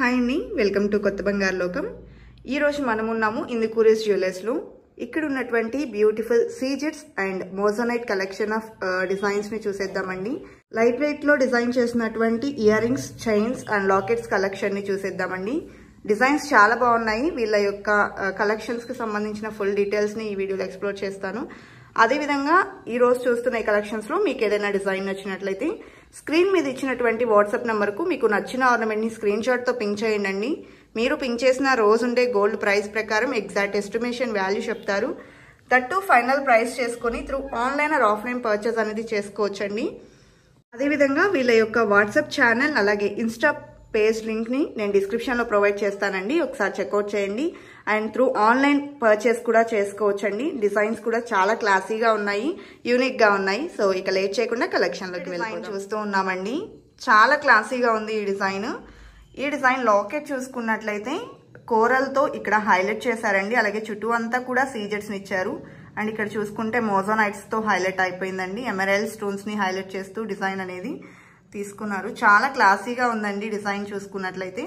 Hi అండి, welcome to కొత్త బంగారు లోకం. ఈరోజు మనమున్నాము ఇందుకూరిస్ జ్యువెలర్స్లో. ఇక్కడ ఉన్నటువంటి బ్యూటిఫుల్ సీజెట్స్ అండ్ మోజోనైట్ కలెక్షన్ ఆఫ్ డిజైన్స్ని చూసేద్దామండి. లైట్ వెయిట్లో డిజైన్ చేసినటువంటి ear rings, chains and lockets కలెక్షన్ని చూసేద్దామండి. డిజైన్స్ చాలా బాగున్నాయి. వీళ్ళ యొక్క కలెక్షన్స్కి సంబంధించిన ఫుల్ డీటెయిల్స్ని ఈ వీడియోలో ఎక్స్ప్లోర్ చేస్తాను. అదేవిధంగా ఈ రోజు చూస్తున్న ఈ కలెక్షన్స్లో మీకు ఏదైనా డిజైన్ నచ్చినట్లయితే స్క్రీన్ మీద ఇచ్చినటువంటి వాట్సాప్ నెంబర్కు మీకు నచ్చిన ఆర్నమెంట్ని స్క్రీన్ షాట్తో పింక్ చేయండి. మీరు పింక్ చేసిన రోజు ఉండే గోల్డ్ ప్రైస్ ప్రకారం ఎగ్జాక్ట్ ఎస్టిమేషన్ వాల్యూ చెప్తారు. దట్టు ఫైనల్ ప్రైస్ చేసుకొని through online or offline purchase అనేది చేసుకోవచ్చండి. అదేవిధంగా వీళ్ళ యొక్క వాట్సాప్ ఛానల్ అలాగే ఇన్స్టా పేజ్ లింక్ని నేను డిస్క్రిప్షన్లో ప్రొవైడ్ చేస్తానండి. ఒకసారి చెక్అవుట్ చేయండి. అండ్ త్రూ ఆన్లైన్ పర్చేస్ కూడా చేసుకోవచ్చండి. డిజైన్స్ కూడా చాలా క్లాసీగా ఉన్నాయి, యూనిక్గా ఉన్నాయి. సో ఇక లేట్ చేయకుండా కలెక్షన్లోకి వెళ్ళి చూస్తూ ఉన్నామండి. చాలా క్లాసీగా ఉంది ఈ డిజైన్. ఈ డిజైన్ లాకెట్ చూసుకున్నట్లయితే కోరల్తో ఇక్కడ హైలైట్ చేశారండి. అలాగే చుట్టూ అంతా కూడా సీజెట్స్ని ఇచ్చారు. అండ్ ఇక్కడ చూసుకుంటే మోజోనైట్స్తో హైలైట్ అయిపోయిందండి. ఎమరాల్డ్ స్టోన్స్ని హైలైట్ చేస్తూ డిజైన్ అనేది తీసుకున్నారు. చాలా క్లాసీగా ఉందండి డిజైన్ చూసుకున్నట్లయితే.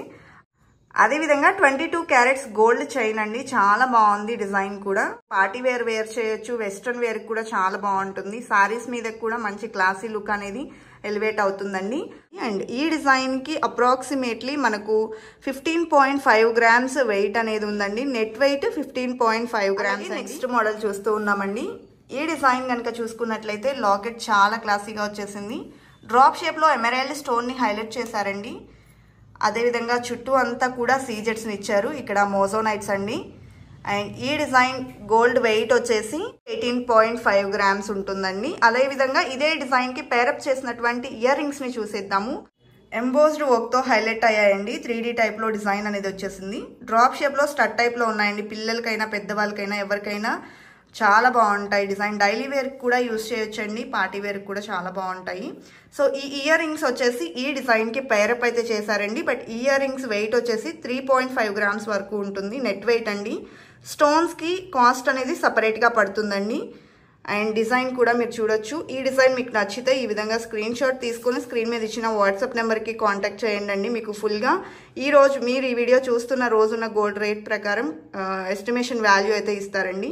అదేవిధంగా 22 క్యారెట్స్ గోల్డ్ చైన్ అండి. చాలా బాగుంది డిజైన్ కూడా. పార్టీ వేర్ చేయొచ్చు, వెస్ట్రన్ వేర్ కూడా చాలా బాగుంటుంది. సారీస్ మీద కూడా మంచి క్లాసీ లుక్ అనేది ఎలివేట్ అవుతుందండి. అండ్ ఈ డిజైన్ కి అప్రాక్సిమేట్లీ మనకు 15.5 గ్రామ్స్ వెయిట్ అనేది ఉందండి. Net weight 15.5 grams. Next model చూస్తూ ఉన్నామండి. ఈ డిజైన్ కనుక చూసుకున్నట్లయితే లాకెట్ చాలా క్లాసీగా వచ్చేసింది. డ్రాప్ షేప్ లో ఎమరాల్డ్ స్టోన్ ని హైలైట్ చేశారండి. అదేవిధంగా చుట్టూ అంతా కూడా సీజెట్స్ ని ఇచ్చారు. ఇక్కడ మోజోనైట్స్ అండి. అండ్ ఈ డిజైన్ గోల్డ్ వెయిట్ వచ్చేసి 18.5 గ్రామ్స్ ఉంటుందండి. అదేవిధంగా ఇదే డిజైన్ కి పేరప్ చేసినటువంటి ఇయర్ రింగ్స్ ని చూసేద్దాము. ఎంబోస్డ్ వర్క్ తో హైలైట్ అయ్యాయండి. 3D టైప్ లో డిజైన్ అనేది వచ్చేసింది. డ్రాప్ షేప్ లో స్టడ్ టైప్ లో ఉన్నాయండి. పిల్లలకైనా పెద్దవాళ్ళకైనా ఎవరికైనా చాలా బాగుంటాయి. డిజైన్ డైలీ వేర్ కూడా యూజ్ చేయొచ్చండి. పార్టీ వేర్ కూడా చాలా బాగుంటాయి. సో ఈ ఇయర్ రింగ్స్ వచ్చేసి ఈ డిజైన్ కి పేరప్ అయితే చేశారండి. బట్ ఈ ఇయర్ రింగ్స్ వెయిట్ వచ్చేసి 3.5 గ్రామ్స్ వరకు ఉంటుంది. నెట్ వెయిట్ అండి. స్టోన్స్ కి కాస్ట్ అనేది సపరేట్ గా పడుతుందండి. అండ్ డిజైన్ కూడా మీరు చూడొచ్చు. ఈ డిజైన్ మీకు నచ్చితే ఈ విధంగా స్క్రీన్ షాట్ తీసుకుని స్క్రీన్ మీద ఇచ్చిన వాట్సాప్ నెంబర్కి కాంటాక్ట్ చేయండి. మీకు ఫుల్గా ఈ రోజు మీరు ఈ వీడియో చూస్తున్న రోజున్న గోల్డ్ రేట్ ప్రకారం ఎస్టిమేషన్ వాల్యూ అయితే ఇస్తారండి.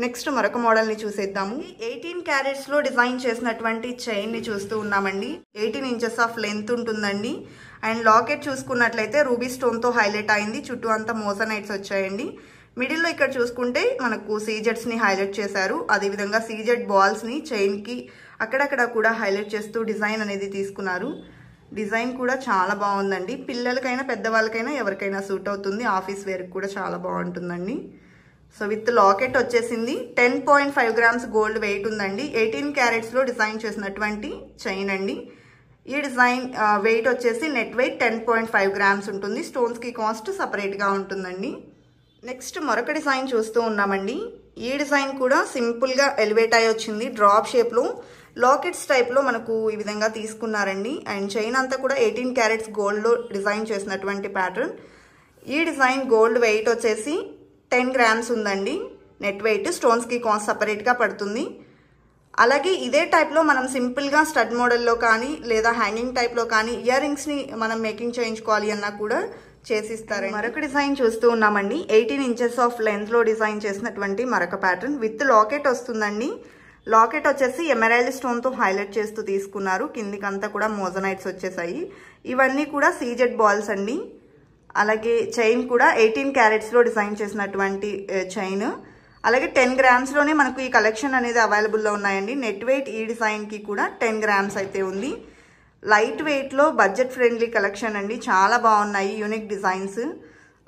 నెక్స్ట్ మరొక మోడల్ని చూసేద్దాము. 18 క్యారెట్స్లో డిజైన్ చేసినటువంటి చైన్ని చూస్తూ ఉన్నామండి. 18 ఇంచెస్ ఆఫ్ లెంత్ ఉంటుందండి. అండ్ లాకెట్ చూసుకున్నట్లయితే రూబీ స్టోన్తో హైలైట్ అయింది. చుట్టూ అంతా మోజోనైట్స్ వచ్చాయండి. మిడిల్లో ఇక్కడ చూసుకుంటే మనకు సీజెట్స్ని హైలైట్ చేశారు. అదేవిధంగా సీజెట్ బాల్స్ని చైన్కి అక్కడక్కడ కూడా హైలైట్ చేస్తూ డిజైన్ అనేది తీసుకున్నారు. డిజైన్ కూడా చాలా బాగుందండి. పిల్లలకైనా పెద్దవాళ్ళకైనా ఎవరికైనా సూట్ అవుతుంది. ఆఫీస్ వేర్కి కూడా చాలా బాగుంటుందండి. సో విత్ లాకెట్ వచ్చేసింది. 10.5 గ్రామ్స్ గోల్డ్ వెయిట్ ఉందండి. 18 క్యారెట్స్లో డిజైన్ చేసినటువంటి చైన్ అండి. ఈ డిజైన్ వెయిట్ వచ్చేసి నెట్ వెయిట్ 10.5 గ్రామ్స్ ఉంటుంది. స్టోన్స్కి కాస్ట్ సపరేట్గా ఉంటుందండి. నెక్స్ట్ మరొక డిజైన్ చూస్తూ ఉన్నామండి. ఈ డిజైన్ కూడా సింపుల్గా ఎలివేట్ అయ్యి వచ్చింది. డ్రాప్ షేప్లో లాకెట్స్ టైప్లో మనకు ఈ విధంగా తీసుకున్నారండి. అండ్ చైన్ అంతా కూడా 18 క్యారెట్స్ గోల్డ్లో డిజైన్ చేసినటువంటి ప్యాటర్న్. ఈ డిజైన్ గోల్డ్ వెయిట్ వచ్చేసి 10 గ్రామ్స్ ఉందండి. Net weight. స్టోన్స్కి కాస్ట్ సపరేట్గా పడుతుంది. అలాగే ఇదే టైప్లో మనం సింపుల్గా స్టడ్ మోడల్లో కానీ లేదా హ్యాంగింగ్ టైప్లో కానీ ఇయర్ రింగ్స్ని మనం మేకింగ్ చేయించుకోవాలి అన్నా కూడా చేసిస్తారు. మరొక డిజైన్ చూస్తూ ఉన్నామండి. 18 ఇంచెస్ ఆఫ్ లెంత్లో డిజైన్ చేసినటువంటి మరొక ప్యాటర్న్ విత్ లాకెట్ వస్తుందండి. లాకెట్ వచ్చేసి ఎమరాల్డ్ స్టోన్తో హైలైట్ చేస్తూ తీసుకున్నారు. కిందికంతా కూడా మోజోనైట్స్ వచ్చేసాయి. ఇవన్నీ కూడా సీజెట్ బాల్స్ అండి. అలాగే చైన్ కూడా 18 క్యారెట్స్లో డిజైన్ చేసినటువంటి చైన్. అలాగే 10 గ్రామ్స్లోనే మనకు ఈ కలెక్షన్ అనేది అవైలబుల్లో ఉన్నాయండి. నెట్ వెయిట్ ఈ డిజైన్కి కూడా 10 గ్రామ్స్ అయితే ఉంది. లైట్ వెయిట్లో బడ్జెట్ ఫ్రెండ్లీ కలెక్షన్ అండి. చాలా బాగున్నాయి యూనిక్ డిజైన్స్.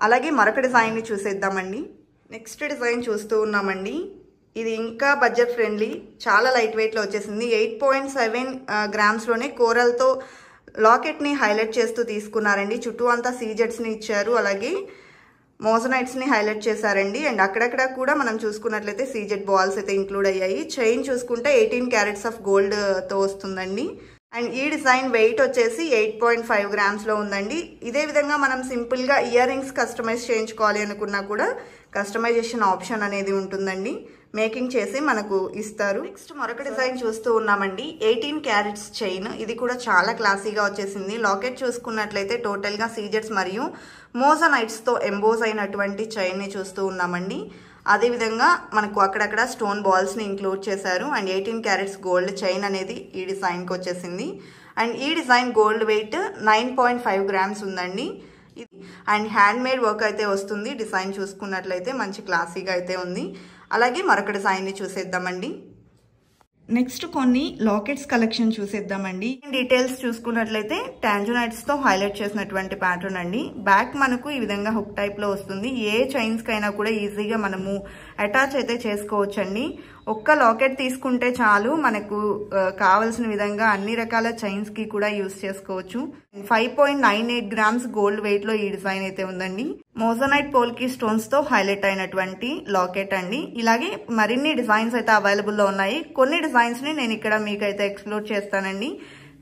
అలాగే మరొక డిజైన్ని చూసేద్దామండి. నెక్స్ట్ డిజైన్ చూస్తూ ఉన్నామండి. ఇది ఇంకా బడ్జెట్ ఫ్రెండ్లీ, చాలా లైట్ వెయిట్లో వచ్చేసింది. 8.7 గ్రామ్స్లోనే కోరల్తో లాకెట్ని హైలైట్ చేస్తూ తీసుకున్నారండి. చుట్టూ అంతా సీజెట్స్ని ఇచ్చారు. అలాగే మోజోనైట్స్ని హైలైట్ చేశారండి. అండ్ అక్కడక్కడ కూడా మనం చూసుకున్నట్లయితే సీజెట్ బాల్స్ అయితే ఇంక్లూడ్ అయ్యాయి. చైన్ చూసుకుంటే 18 క్యారెట్స్ ఆఫ్ గోల్డ్తో వస్తుందండి. అండ్ ఈ డిజైన్ వెయిట్ వచ్చేసి 8.5 గ్రామ్స్లో ఉందండి. ఇదే విధంగా మనం సింపుల్గా ఇయర్ రింగ్స్ కస్టమైజ్ చేయించుకోవాలి అనుకున్నా కూడా కస్టమైజేషన్ ఆప్షన్ అనేది ఉంటుందండి. మేకింగ్ చేసి మనకు ఇస్తారు. నెక్స్ట్ మరొక డిజైన్ చూస్తూ ఉన్నామండి. 18 క్యారెట్స్ చైన్. ఇది కూడా చాలా క్లాసీగా వచ్చేసింది. లాకెట్ చూసుకున్నట్లయితే టోటల్ గా సీజెట్స్ మరియు మోజనైట్స్ తో ఎంబోజ్ అయినటువంటి చైన్ ని చూస్తూ ఉన్నామండి. అదే విధంగా మనకు అక్కడక్కడ స్టోన్ బాల్స్ ని ఇంక్లూడ్ చేశారు. అండ్ 18 క్యారెట్స్ గోల్డ్ చైన్ అనేది ఈ డిజైన్ కి వచ్చేసింది. అండ్ ఈ డిజైన్ గోల్డ్ వెయిట్ 9.5 గ్రామ్స్ ఉందండి. అండ్ హ్యాండ్ మేడ్ వర్క్ అయితే వస్తుంది. డిజైన్ చూసుకున్నట్లయితే మంచి క్లాసీగా అయితే ఉంది. అలాగే మరొక డిజైన్ ని చూసేద్దామండి. నెక్స్ట్ కొన్ని లాకెట్స్ కలెక్షన్ చూసేద్దామండి. డీటెయిల్స్ చూసుకున్నట్లయితే టాంజోనైట్స్ తో హైలైట్ చేసినటువంటి ప్యాటర్న్ అండి. బ్యాక్ మనకు ఈ విధంగా హుక్ టైప్ లో వస్తుంది. ఏ చైన్స్ కైనా కూడా ఈజీగా మనము అటాచ్ అయితే చేసుకోవచ్చండి. ఒక్క లాకెట్ తీసుకుంటే చాలు, మనకు కావలసిన విధంగా అన్ని రకాల చైన్స్ కి కూడా యూజ్ చేసుకోవచ్చు. 5.98 గ్రామ్స్ గోల్డ్ వెయిట్ లో ఈ డిజైన్ అయితే ఉందండి. మోజనైట్ పోల్కి స్టోన్స్ తో హైలైట్ అయినటువంటి లాకెట్ అండి. ఇలాగే మరిన్ని డిజైన్స్ అయితే అవైలబుల్ లో ఉన్నాయి. కొన్ని డిజైన్స్ ని నేను ఇక్కడ మీకైతే ఎక్స్ప్లోర్ చేస్తానండి.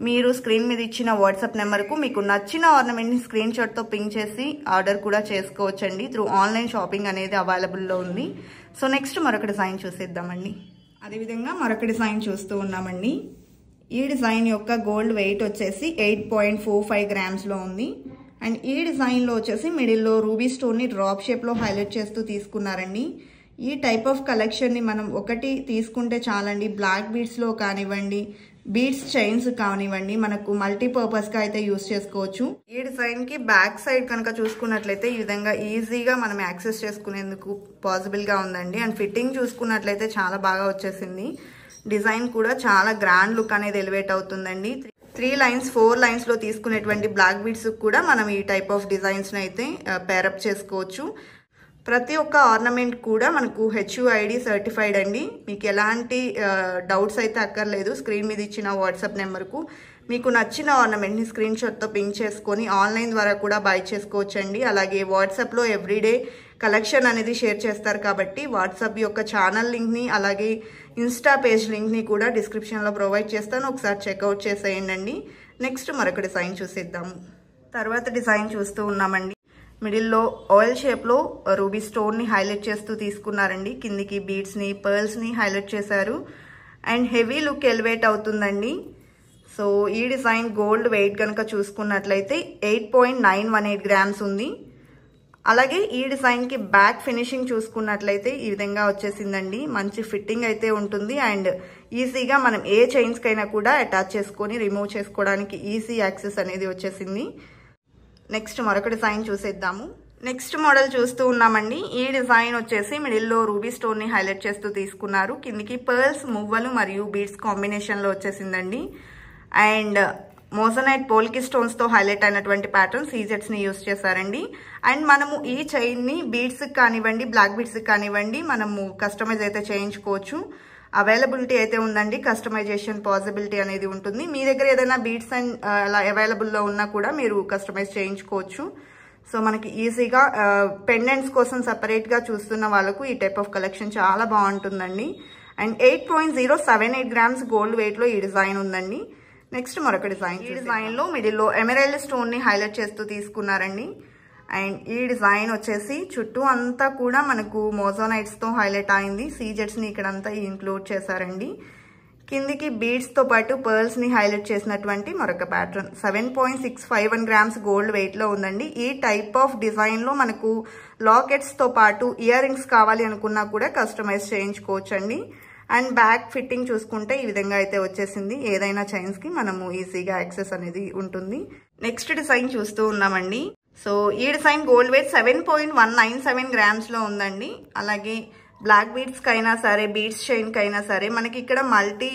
మీరు స్క్రీన్ మీద ఇచ్చిన వాట్సాప్ నెంబర్ కు మీకు నచ్చిన ఆర్నమెంట్ ని స్క్రీన్ షాట్ తో పింక్ చేసి ఆర్డర్ కూడా చేసుకోవచ్చండి. త్రూ ఆన్లైన్ షాపింగ్ అనేది అవైలబుల్ లో ఉంది. సో నెక్స్ట్ మరొక డిజైన్ చూసేద్దామండి. అదేవిధంగా మరొక డిజైన్ చూస్తూ ఉన్నామండి. ఈ డిజైన్ యొక్క గోల్డ్ వెయిట్ వచ్చేసి 8.45 గ్రామ్స్ లో ఉంది. అండ్ ఈ డిజైన్ లో వచ్చేసి మిడిల్ లో రూబీ స్టోన్ ని డ్రాప్ షేప్ లో హైలైట్ చేస్తూ తీసుకున్నారండి. ఈ టైప్ ఆఫ్ కలెక్షన్ ని మనం ఒకటి తీసుకుంటే చాలండి. బ్లాక్ బీడ్స్ లో కానివ్వండి, బీడ్స్ చైన్స్ కానివ్వండి, మనకు మల్టీపర్పస్ గా అయితే యూజ్ చేసుకోవచ్చు. ఈ డిజైన్ కి బ్యాక్ సైడ్ కనుక చూసుకున్నట్లయితే ఈ విధంగా ఈజీగా మనం యాక్సెస్ చేసుకునేందుకు పాసిబుల్ గా ఉందండి. అండ్ ఫిట్టింగ్ చూసుకున్నట్లయితే చాలా బాగా వచ్చేసింది. డిజైన్ కూడా చాలా గ్రాండ్ లుక్ అనేది ఎలివేట్ అవుతుందండి. 3 లైన్స్ 4 లైన్స్ లో తీసుకునేటువంటి బ్లాక్ బీడ్స్ కూడా మనం ఈ టైప్ ఆఫ్ డిజైన్స్ అయితే పేరప్ చేసుకోవచ్చు. ప్రతి ఒక్క ఆర్నమెంట్ కూడా మనకు HUID సర్టిఫైడ్ అండి. మీకు ఎలాంటి డౌట్స్ అయితే అక్కర్లేదు. స్క్రీన్ మీద ఇచ్చిన వాట్సాప్ నెంబర్కు మీకు నచ్చిన ఆర్నమెంట్ని స్క్రీన్ షాట్తో పింక్ చేసుకొని ఆన్లైన్ ద్వారా కూడా బై చేసుకోవచ్చండి. అలాగే వాట్సాప్లో ఎవ్రీడే కలెక్షన్ అనేది షేర్ చేస్తారు కాబట్టి వాట్సాప్ యొక్క ఛానల్ లింక్ని అలాగే ఇన్స్టా పేజ్ లింక్ని కూడా డిస్క్రిప్షన్లో ప్రొవైడ్ చేస్తాను. ఒకసారి చెక్అవుట్ చేసేయండి. నెక్స్ట్ మరొక డిజైన్ చూసేద్దాము. తర్వాత డిజైన్ చూస్తూ ఉన్నామండి. మిడిల్లో ఆయిల్ షేప్ లో రూబీ స్టోన్ ని హైలైట్ చేస్తూ తీసుకున్నారండి. కిందికి బీడ్స్ ని పర్ల్స్ ని హైలైట్ చేశారు. అండ్ హెవీ లుక్ ఎలివేట్ అవుతుందండి. సో ఈ డిజైన్ గోల్డ్ వెయిట్ కనుక చూసుకున్నట్లయితే 8.918 గ్రామ్స్ ఉంది. అలాగే ఈ డిజైన్ కి బ్యాక్ ఫినిషింగ్ చూసుకున్నట్లయితే ఈ విధంగా వచ్చేసిందండి. మంచి ఫిట్టింగ్ అయితే ఉంటుంది. అండ్ ఈజీగా మనం ఏ చైన్స్ కైనా కూడా అటాచ్ చేసుకొని రిమూవ్ చేసుకోవడానికి ఈజీ యాక్సెస్ అనేది వచ్చేసింది. నెక్స్ట్ మరొక డిజైన్ చూసేద్దాము. నెక్స్ట్ మోడల్ చూస్తూ ఉన్నామండి. ఈ డిజైన్ వచ్చేసి మిడిల్లో రూబీ స్టోన్ ని హైలైట్ చేస్తూ తీసుకున్నారు. కిందికి పర్ల్స్ మువ్వలు మరియు బీడ్స్ కాంబినేషన్ లో వచ్చేసిందండి. అండ్ మోజనైట్ పోల్కి స్టోన్స్ తో హైలైట్ అయినటువంటి ప్యాటర్న్ సీజెట్స్ ని యూజ్ చేశారండి. అండ్ మనము ఈ చైన్ ని బీడ్స్ కానివ్వండి, బ్లాక్ బీడ్స్ కానివ్వండి మనము కస్టమైజ్ అయితే చేయించుకోవచ్చు. అవైలబిలిటీ అయితే ఉందండి. కస్టమైజేషన్ పాసిబిలిటీ అనేది ఉంటుంది. మీ దగ్గర ఏదైనా బీడ్స్ అండ్ అలా అవైలబుల్లో ఉన్నా కూడా మీరు కస్టమైజ్ చేయించుకోవచ్చు. సో మనకి ఈజీగా పెండెంట్స్ కోసం సెపరేట్ గా చూస్తున్న వాళ్ళకు ఈ టైప్ ఆఫ్ కలెక్షన్ చాలా బాగుంటుందండి. అండ్ 8.078 గ్రామ్స్ గోల్డ్ వెయిట్ లో ఈ డిజైన్ ఉందండి. నెక్స్ట్ మరొక డిజైన్. ఈ డిజైన్ లో మిడిల్ లో ఎమరాల్డ్ స్టోన్ ని హైలైట్ చేస్తూ తీసుకున్నారండి. అండ్ ఈ డిజైన్ వచ్చేసి చుట్టూ అంతా కూడా మనకు మోజోనైట్స్ తో హైలైట్ అయింది. సీజెట్స్ ని ఇక్కడ అంతా ఇంక్లూడ్ చేశారండి. కిందికి బీడ్స్ తో పాటు పర్ల్స్ ని హైలైట్ చేసినటువంటి మరొక ప్యాటర్న్. 7.651 గ్రామ్స్ గోల్డ్ వెయిట్ లో ఉందండి. ఈ టైప్ ఆఫ్ డిజైన్ లో మనకు లాకెట్స్ తో పాటు ఇయర్ రింగ్స్ కావాలి అనుకున్నా కూడా కస్టమైజ్ చేయించుకోవచ్చండి. అండ్ బ్యాక్ ఫిట్టింగ్ చూసుకుంటే ఈ విధంగా అయితే వచ్చేసింది. ఏదైనా చైన్స్ కి మనము ఈజీగా యాక్సెస్ అనేది ఉంటుంది. నెక్స్ట్ డిజైన్ చూస్తూ ఉన్నామండి. సో ఈ డిజైన్ గోల్డ్ వెయిట్ 7.197 గ్రామ్స్ లో ఉందండి. అలాగే బ్లాక్ బీడ్స్ కైనా సరే, బీడ్స్ చైన్ కైనా సరే మనకి ఇక్కడ మల్టీ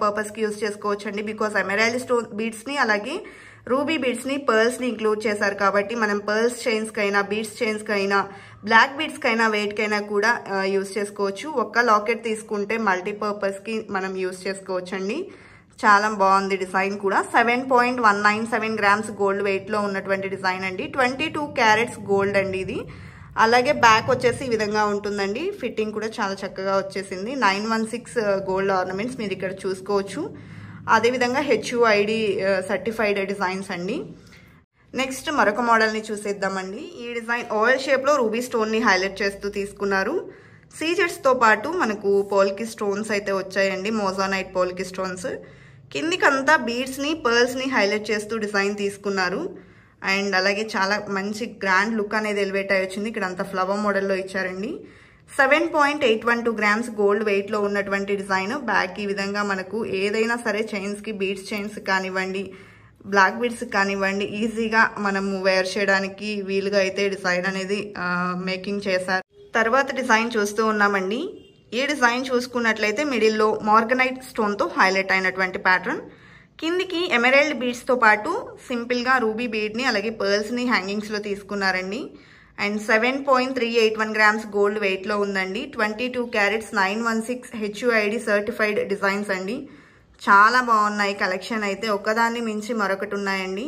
పర్పస్ కి యూజ్ చేసుకోవచ్చు అండి. బికాస్ ఎమరాల్డ్ స్టోన్ బీడ్స్ ని అలాగే రూబీ బీడ్స్ ని పర్ల్స్ ని ఇంక్లూడ్ చేశారు కాబట్టి మనం పర్ల్స్ చైన్స్ కైనా, బీడ్స్ చైన్స్ కైనా, బ్లాక్ బీడ్స్ కైనా వెయిట్ కైనా కూడా యూజ్ చేసుకోవచ్చు. ఒక్క లాకెట్ తీసుకుంటే మల్టీపర్పస్ కి మనం యూజ్ చేసుకోవచ్చు అండి. చాలా బాగుంది డిజైన్ కూడా. 7.197 గ్రామ్స్ గోల్డ్ వెయిట్ లో ఉన్నటువంటి డిజైన్ అండి. 22 క్యారెట్స్ గోల్డ్ అండి ఇది. అలాగే బ్యాక్ వచ్చేసి ఈ విధంగా ఉంటుందండి. ఫిట్టింగ్ కూడా చాలా చక్కగా వచ్చేసింది. 916 గోల్డ్ ఆర్నమెంట్స్ మీరు ఇక్కడ చూసుకోవచ్చు. అదేవిధంగా HUID సర్టిఫైడ్ డిజైన్స్ అండి. నెక్స్ట్ మరొక మోడల్ ని చూసేద్దామండి. ఈ డిజైన్ ఆయిల్ షేప్ లో రూబీ స్టోన్ ని హైలైట్ చేస్తూ తీసుకున్నారు. సీజెట్స్తో పాటు మనకు పోల్కి స్టోన్స్ అయితే వచ్చాయండి, మోజానైట్ పోల్కి స్టోన్స్. కిందికంతా బీడ్స్ని పర్ల్స్ని హైలైట్ చేస్తూ డిజైన్ తీసుకున్నారు. అండ్ అలాగే చాలా మంచి గ్రాండ్ లుక్ అనేది ఎలివేట్ అయ్యి వచ్చింది. ఇక్కడ అంతా ఫ్లవర్ మోడల్లో ఇచ్చారండి. 7.812 గ్రామ్స్ గోల్డ్ వెయిట్లో ఉన్నటువంటి డిజైన్. బ్యాక్ ఈ విధంగా మనకు ఏదైనా సరే చైన్స్కి బీడ్స్ చైన్స్ కానివ్వండి, బ్లాక్ బీడ్స్ కానివ్వండి, ఈజీగా మనము వేర్ చేయడానికి వీలుగా అయితే డిజైన్ అనేది మేకింగ్ చేశారు. తర్వాత డిజైన్ చూస్తూ ఉన్నామండి. ఈ డిజైన్ చూసుకున్నట్లయితే మిడిల్లో మార్గనైట్ స్టోన్తో హైలైట్ అయినటువంటి ప్యాటర్న్. కిందికి ఎమరాల్డ్ బీడ్స్తో పాటు సింపుల్గా రూబీ బీడ్ని అలాగే పర్ల్స్ని హ్యాంగింగ్స్లో తీసుకున్నారండి. అండ్ 7.381 గ్రామ్స్ గోల్డ్ వెయిట్లో ఉందండి. 22 క్యారెట్స్ 916 HUID సర్టిఫైడ్ డిజైన్స్ అండి. చాలా బాగున్నాయి కలెక్షన్ అయితే, ఒకదాన్ని మించి మరొకటి ఉన్నాయండి.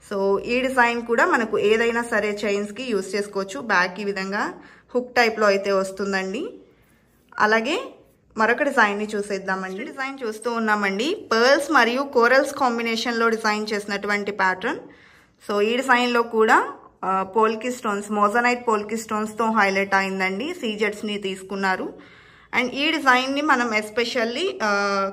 సో ఈ డిజైన్ కూడా మనకు ఏదైనా సరే చైన్స్కి యూజ్ చేసుకోవచ్చు. బ్యాక్ ఈ విధంగా హుక్ టైప్లో అయితే వస్తుందండి. అలాగే మరొక డిజైన్ని చూసేద్దామండి. డిజైన్ చూస్తూ ఉన్నామండి. పర్ల్స్ మరియు కోరల్స్ కాంబినేషన్లో డిజైన్ చేసినటువంటి ప్యాటర్న్. సో ఈ డిజైన్లో కూడా పోల్కి స్టోన్స్, మోజానైట్ పోల్కి స్టోన్స్తో హైలైట్ అయిందండి. సీజెట్స్ని తీసుకున్నారు. అండ్ ఈ డిజైన్ని మనం ఎస్పెషల్లీ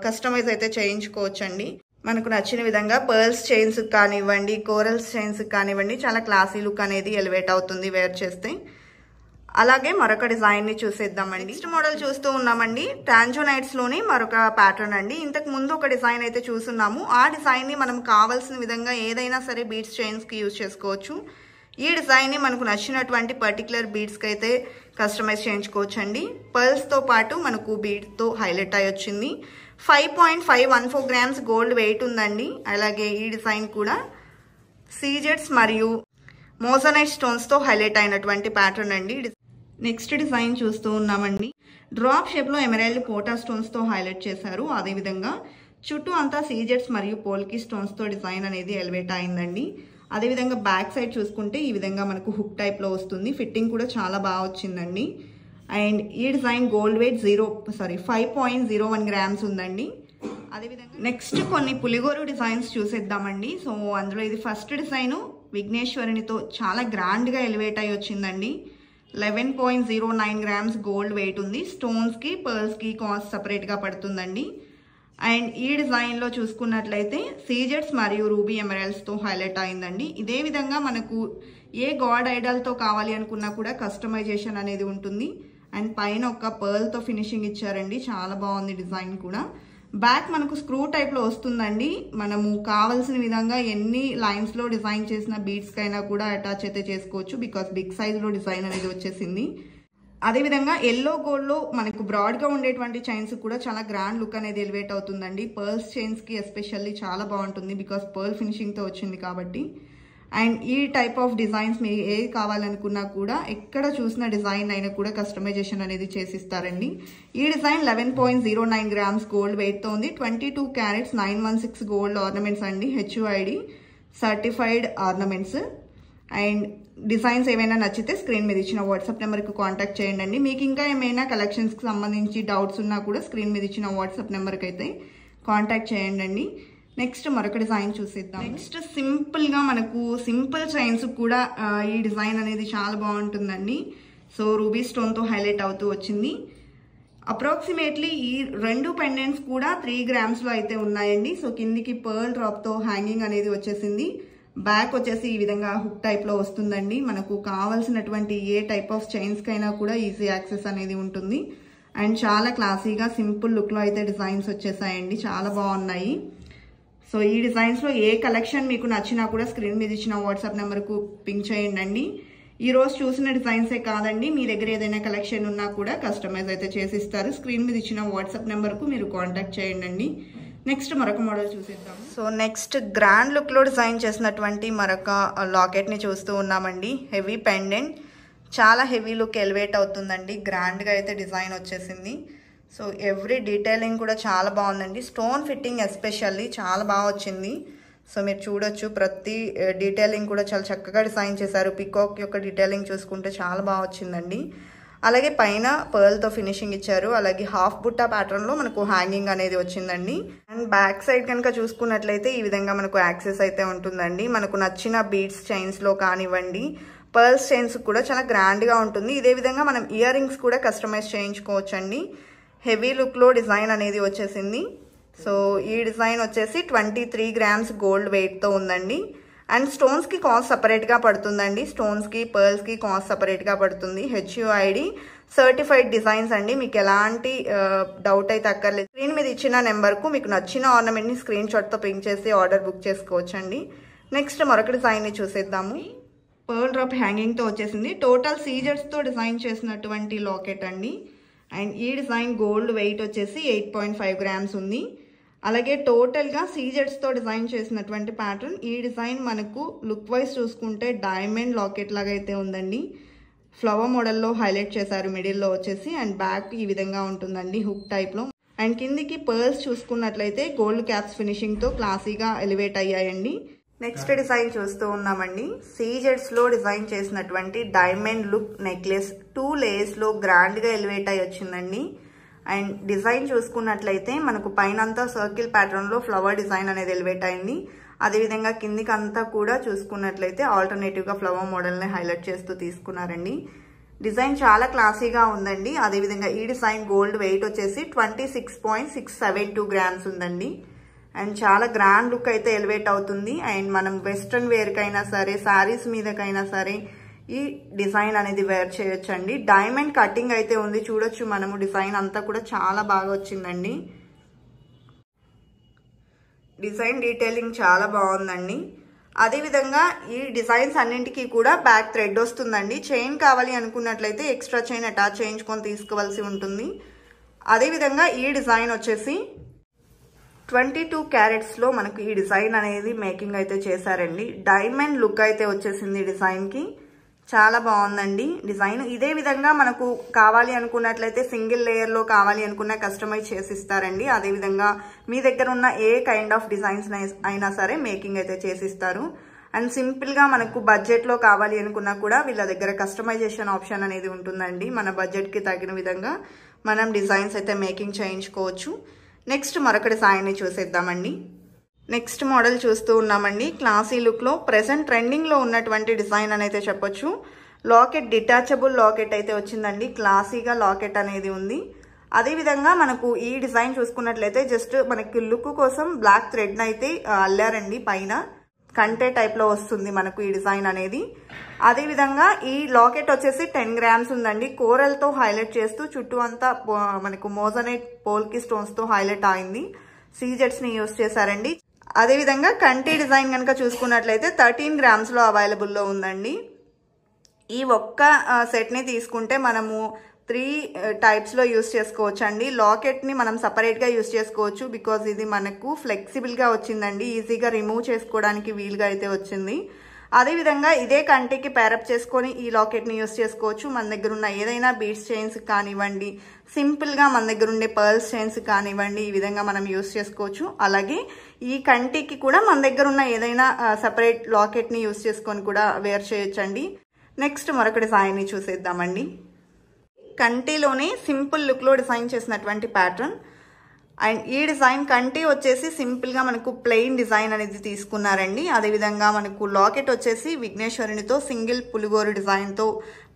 కస్టమైజ్ అయితే చేయించుకోవచ్చండి. మనకు నచ్చిన విధంగా పర్ల్స్ చైన్స్ కానివ్వండి, కోరల్స్ చైన్స్ కానివ్వండి, చాలా క్లాసీ లుక్ అనేది ఎలివేట్ అవుతుంది వేర్ చేస్తే. అలాగే మరొక డిజైన్ని చూసేద్దామండి. నెక్స్ట్ మోడల్ చూస్తూ ఉన్నామండి. టాంజోనైట్స్లోని మరొక ప్యాటర్న్ అండి. ఇంతకు ముందు ఒక డిజైన్ అయితే చూస్తున్నాము. ఆ డిజైన్ని మనం కావాల్సిన విధంగా ఏదైనా సరే బీడ్స్ చైన్స్కి యూజ్ చేసుకోవచ్చు. ఈ డిజైన్ని మనకు నచ్చినటువంటి పర్టికులర్ బీడ్స్కి అయితే కస్టమైజ్ చేయించుకోవచ్చు అండి. పర్ల్స్తో పాటు మనకు బీడ్తో హైలైట్ అయ్యి వచ్చింది. 5.514 గ్రామ్స్ గోల్డ్ వెయిట్ ఉందండి. అలాగే ఈ డిజైన్ కూడా సీజెట్స్ మరియు మోజానైట్ స్టోన్స్తో హైలైట్ అయినటువంటి ప్యాటర్న్ అండి. నెక్స్ట్ డిజైన్ చూస్తూ ఉన్నామండి. డ్రాప్ షేప్లో ఎమరాల్డ్ పోటా స్టోన్స్తో హైలైట్ చేశారు. అదేవిధంగా చుట్టూ అంతా సీజెట్స్ మరియు పోల్కి స్టోన్స్తో డిజైన్ అనేది ఎలివేట్ అయిందండి. అదేవిధంగా బ్యాక్ సైడ్ చూసుకుంటే ఈ విధంగా మనకు హుక్ టైప్లో వస్తుంది. ఫిట్టింగ్ కూడా చాలా బాగా వచ్చిందండి. అండ్ ఈ డిజైన్ గోల్డ్ వెయిట్ 5.01 గ్రామ్స్ ఉందండి. అదేవిధంగా నెక్స్ట్ కొన్ని పులిగోరు డిజైన్స్ చూసేద్దామండి. సో అందులో ఇది ఫస్ట్ డిజైన్ విఘ్నేశ్వరునితో చాలా గ్రాండ్గా ఎలివేట్ అయ్యి వచ్చిందండి. 11.09 గ్రామ్స్ గోల్డ్ వెయిట్ ఉంది. స్టోన్స్కి పర్ల్స్కి కాస్ట్ సపరేట్గా పడుతుందండి. అండ్ ఈ డిజైన్లో చూసుకున్నట్లయితే సీజెట్స్ మరియు రూబీ ఎమరాల్డ్స్తో హైలైట్ అయిందండి. ఇదే విధంగా మనకు ఏ గాడ్ ఐడల్తో కావాలి అనుకున్నా కూడా కస్టమైజేషన్ అనేది ఉంటుంది. అండ్ పైన ఒక పర్ల్తో ఫినిషింగ్ ఇచ్చారండి. చాలా బాగుంది డిజైన్ కూడా. బ్యాక్ మనకు స్క్రూ టైప్లో వస్తుందండి. మనము కావాల్సిన విధంగా ఎన్ని లైన్స్లో డిజైన్ చేసిన బీడ్స్కైనా కూడా అటాచ్ అయితే చేసుకోవచ్చు. బికాస్ బిగ్ సైజ్లో డిజైన్ అనేది వచ్చేసింది. అదేవిధంగా ఎల్లో గోల్డ్లో మనకు బ్రాడ్గా ఉండేటువంటి చైన్స్ కూడా చాలా గ్రాండ్ లుక్ అనేది ఎలివేట్ అవుతుందండి. పర్ల్స్ చైన్స్కి ఎస్పెషల్లీ చాలా బాగుంటుంది. బికాస్ పర్ల్ ఫినిషింగ్తో వచ్చింది కాబట్టి. అండ్ ఈ టైప్ ఆఫ్ డిజైన్స్ మీరు ఏది కావాలనుకున్నా కూడా ఎక్కడ చూసిన డిజైన్ అయినా కూడా కస్టమైజేషన్ అనేది చేసిస్తారండి. ఈ డిజైన్ 11.09 గ్రామ్స్ గోల్డ్ వెయిట్తో ఉంది. 22 క్యారెట్స్ 916 గోల్డ్ ఆర్నమెంట్స్ అండి. HUID certified ornaments. And designs ఏమైనా నచ్చితే స్క్రీన్ మీద ఇచ్చిన వాట్సాప్ నెంబర్కి కాంటాక్ట్ చేయండి. మీకు ఇంకా ఏమైనా కలెక్షన్స్కి సంబంధించి డౌట్స్ ఉన్నా కూడా స్క్రీన్ మీద ఇచ్చిన వాట్సాప్ నెంబర్కి అయితే కాంటాక్ట్ చేయండి. నెక్స్ట్ మరొక డిజైన్ చూసేద్దాం. నెక్స్ట్ సింపుల్గా మనకు సింపుల్ చైన్స్ కూడా ఈ డిజైన్ అనేది చాలా బాగుంటుందండి. సో రూబీ స్టోన్తో హైలైట్ అవుతూ వచ్చింది. అప్రాక్సిమేట్లీ ఈ రెండు పెండెంట్స్ కూడా 3 గ్రామ్స్లో అయితే ఉన్నాయండి. సో కిందికి పర్ల్ డ్రాప్తో హ్యాంగింగ్ అనేది వచ్చేసింది. బ్యాక్ వచ్చేసి ఈ విధంగా హుక్ టైప్లో వస్తుందండి. మనకు కావాల్సినటువంటి ఏ టైప్ ఆఫ్ చైన్స్కైనా కూడా ఈజీ యాక్సెస్ అనేది ఉంటుంది. అండ్ చాలా క్లాసీగా సింపుల్ లుక్లో అయితే డిజైన్స్ వచ్చేసాయండి. చాలా బాగున్నాయి. సో ఈ డిజైన్స్లో ఏ కలెక్షన్ మీకు నచ్చినా కూడా స్క్రీన్ మీద ఇచ్చిన వాట్సాప్ నెంబర్కు పింక్ చేయండి. ఈరోజు చూసిన డిజైన్సే కాదండి, మీ దగ్గర ఏదైనా కలెక్షన్ ఉన్నా కూడా కస్టమైజ్ అయితే చేసిస్తారు. స్క్రీన్ మీద ఇచ్చిన వాట్సాప్ నెంబర్కు మీరు కాంటాక్ట్ చేయండి. నెక్స్ట్ మరొక మోడల్ చూసేద్దాం. సో నెక్స్ట్ గ్రాండ్ లుక్లో డిజైన్ చేసినటువంటి మరొక లాకెట్ని చూస్తూ ఉన్నామండి. హెవీ పెండెంట్, చాలా హెవీ లుక్ ఎలివేట్ అవుతుందండి. గ్రాండ్గా అయితే డిజైన్ వచ్చేసింది. సో ఎవ్రీ డీటెయిలింగ్ కూడా చాలా బాగుందండి. స్టోన్ ఫిట్టింగ్ ఎస్పెషల్లీ చాలా బాగా వచ్చింది. సో మీరు చూడొచ్చు, ప్రతి డీటెయిలింగ్ కూడా చాలా చక్కగా డిజైన్ చేశారు. పికాక్ యొక్క డీటెయిలింగ్ చూసుకుంటే చాలా బాగా వచ్చిందండి. అలాగే పైన పర్ల్తో ఫినిషింగ్ ఇచ్చారు. అలాగే హాఫ్ బుట్టా ప్యాటర్న్లో మనకు హ్యాంగింగ్ అనేది వచ్చిందండి. అండ్ బ్యాక్ సైడ్ కనుక చూసుకున్నట్లయితే ఈ విధంగా మనకు యాక్సెస్ అయితే ఉంటుందండి. మనకు నచ్చిన బీడ్స్ చైన్స్లో కానివ్వండి, పర్ల్స్ చైన్స్ కూడా చాలా గ్రాండ్గా ఉంటుంది. ఇదే విధంగా మనం ఇయర్ రింగ్స్ కూడా కస్టమైజ్ చేయించుకోవచ్చండి. హెవీ లుక్లో డిజైన్ అనేది వచ్చేసింది. సో ఈ డిజైన్ వచ్చేసి 23 గ్రామ్స్ గోల్డ్ వెయిట్తో ఉందండి. అండ్ స్టోన్స్కి కాస్ట్ సపరేట్గా పడుతుందండి. స్టోన్స్కి పర్ల్స్కి కాస్ట్ సపరేట్గా పడుతుంది. HUID సర్టిఫైడ్ డిజైన్స్ అండి. మీకు ఎలాంటి డౌట్ అయితే అక్కర్లేదు. స్క్రీన్ మీద ఇచ్చిన నెంబర్కు మీకు నచ్చిన ఆర్నమెంట్ని స్క్రీన్ షాట్తో పింక్ చేసి ఆర్డర్ బుక్ చేసుకోవచ్చండి. నెక్స్ట్ మరొక డిజైన్ని చూసేద్దాము. పర్ల్ డ్రాప్ హ్యాంగింగ్తో వచ్చేసింది. టోటల్ సీజర్స్తో డిజైన్ చేసినటువంటి లాకెట్ అండి. అండ్ ఈ డిజైన్ గోల్డ్ వెయిట్ వచ్చేసి 8.5 గ్రామ్స్ ఉంది. అలాగే టోటల్గా సీజెట్స్తో డిజైన్ చేసినటువంటి ప్యాటర్న్. ఈ డిజైన్ మనకు లుక్ వైజ్ చూసుకుంటే డైమండ్ లాకెట్ లాగా అయితే ఉందండి. ఫ్లవర్ మోడల్లో హైలైట్ చేశారు మిడిల్లో వచ్చేసి. అండ్ బ్యాక్ ఈ విధంగా ఉంటుందండి హుక్ టైప్లో. అండ్ కిందికి పర్ల్స్ చూసుకున్నట్లయితే గోల్డ్ క్యాప్స్ ఫినిషింగ్తో క్లాసీగా ఎలివేట్ అయ్యాయండి. నెక్స్ట్ డిజైన్ చూస్తూ ఉన్నామండి. సీజెట్స్లో డిజైన్ చేసినటువంటి డైమండ్ లుక్ నెక్లెస్ 2 లేయర్స్లో గ్రాండ్గా ఎలివేట్ అయ్యి వచ్చిందండి. అండ్ డిజైన్ చూసుకున్నట్లయితే మనకు పైన అంతా సర్కిల్ ప్యాటర్న్లో ఫ్లవర్ డిజైన్ అనేది ఎలివేట్ అయింది. అదేవిధంగా కిందికి అంతా కూడా చూసుకున్నట్లయితే ఆల్టర్నేటివ్గా ఫ్లవర్ మోడల్ని హైలైట్ చేస్తూ తీసుకున్నారండి. డిజైన్ చాలా క్లాసీగా ఉందండి. అదేవిధంగా ఈ డిజైన్ గోల్డ్ వెయిట్ వచ్చేసి 26.672 గ్రామ్స్ ఉందండి. అండ్ చాలా గ్రాండ్ లుక్ అయితే ఎలివేట్ అవుతుంది. అండ్ మనం వెస్ట్రన్ వేర్కైనా సరే, శారీస్ మీదకైనా సరే ఈ డిజైన్ అనేది వేర్ చేయొచ్చు అండి. డైమండ్ కటింగ్ అయితే ఉంది, చూడొచ్చు మనము. డిజైన్ అంతా కూడా చాలా బాగా వచ్చిందండి. డిజైన్ డీటెయిలింగ్ చాలా బాగుందండి. అదేవిధంగా ఈ డిజైన్స్ అన్నింటికి కూడా బ్యాక్ థ్రెడ్ వస్తుందండి. చైన్ కావాలి అనుకున్నట్లయితే ఎక్స్ట్రా చైన్ అటాచ్ చేయించుకొని తీసుకోవాల్సి ఉంటుంది. అదేవిధంగా ఈ డిజైన్ వచ్చేసి 22 క్యారెట్స్లో మనకు ఈ డిజైన్ అనేది మేకింగ్ అయితే చేశారండి. డైమండ్ లుక్ అయితే వచ్చేసింది డిజైన్కి. చాలా బాగుందండి డిజైన్. ఇదే విధంగా మనకు కావాలి అనుకున్నట్లయితే సింగిల్ లేయర్లో కావాలి అనుకున్న కస్టమైజ్ చేసి ఇస్తారండి. అదేవిధంగా మీ దగ్గర ఉన్న ఏ కైండ్ ఆఫ్ డిజైన్స్ అయినా సరే మేకింగ్ అయితే చేసిస్తారు. అండ్ సింపుల్గా మనకు బడ్జెట్లో కావాలి అనుకున్నా కూడా వీళ్ళ దగ్గర కస్టమైజేషన్ ఆప్షన్ అనేది ఉంటుందండి. మన బడ్జెట్కి తగిన విధంగా మనం డిజైన్స్ అయితే మేకింగ్ చేయించుకోవచ్చు. నెక్స్ట్ మరొక డిజైన్ని చూసేద్దామండి. నెక్స్ట్ మోడల్ చూస్తూ ఉన్నామండి. క్లాసీ లుక్లో ప్రెసెంట్ ట్రెండింగ్లో ఉన్నటువంటి డిజైన్ అనేది చెప్పొచ్చు. లాకెట్ డిటాచబుల్ లాకెట్ అయితే వచ్చిందండి. క్లాసీగా లాకెట్ అనేది ఉంది. అదేవిధంగా మనకు ఈ డిజైన్ చూసుకున్నట్లయితే జస్ట్ మనకి లుక్ కోసం బ్లాక్ థ్రెడ్ని అయితే అల్లారండి. పైన కంటే టైప్లో వస్తుంది మనకు ఈ డిజైన్ అనేది. అదేవిధంగా ఈ లాకెట్ వచ్చేసి 10 గ్రామ్స్ ఉందండి. కోరల్తో హైలైట్ చేస్తూ చుట్టూ అంతా మనకు మోజనైట్ పోల్కి స్టోన్స్తో హైలైట్ అయింది. సీజెట్స్ని యూజ్ చేశారండి. అదేవిధంగా కంటి డిజైన్ కనుక చూసుకున్నట్లయితే 13 గ్రామ్స్లో అవైలబుల్లో ఉందండి. ఈ ఒక్క సెట్ని తీసుకుంటే మనము 3 టైప్స్లో యూజ్ చేసుకోవచ్చు అండి. లాకెట్ని మనం సపరేట్గా యూజ్ చేసుకోవచ్చు. బికాజ్ ఇది మనకు ఫ్లెక్సిబుల్గా వచ్చిందండి. ఈజీగా రిమూవ్ చేసుకోవడానికి వీలుగా అయితే వచ్చింది. అదేవిధంగా ఇదే కంటికి పేరప్ చేసుకొని ఈ లాకెట్ని యూజ్ చేసుకోవచ్చు. మన దగ్గర ఉన్న ఏదైనా బీడ్స్ చైన్స్ కానివ్వండి, సింపుల్గా మన దగ్గర ఉండే పర్ల్స్ చైన్స్ కానివ్వండి, ఈ విధంగా మనం యూజ్ చేసుకోవచ్చు. అలాగే ఈ కంటికి కూడా మన దగ్గర ఉన్న ఏదైనా సపరేట్ లాకెట్ని యూజ్ చేసుకొని కూడా వేర్ చేయొచ్చండి. నెక్స్ట్ మరొక డిజైన్ని చూసేద్దామండి. కంటిలోనే సింపుల్ లుక్లో డిజైన్ చేసినటువంటి ప్యాటర్న్. అండ్ ఈ డిజైన్ కంటి వచ్చేసి సింపుల్గా మనకు ప్లెయిన్ డిజైన్ అనేది తీసుకున్నారండి. అదేవిధంగా మనకు లాకెట్ వచ్చేసి విఘ్నేశ్వరునితో సింగిల్ పులిగోరు డిజైన్తో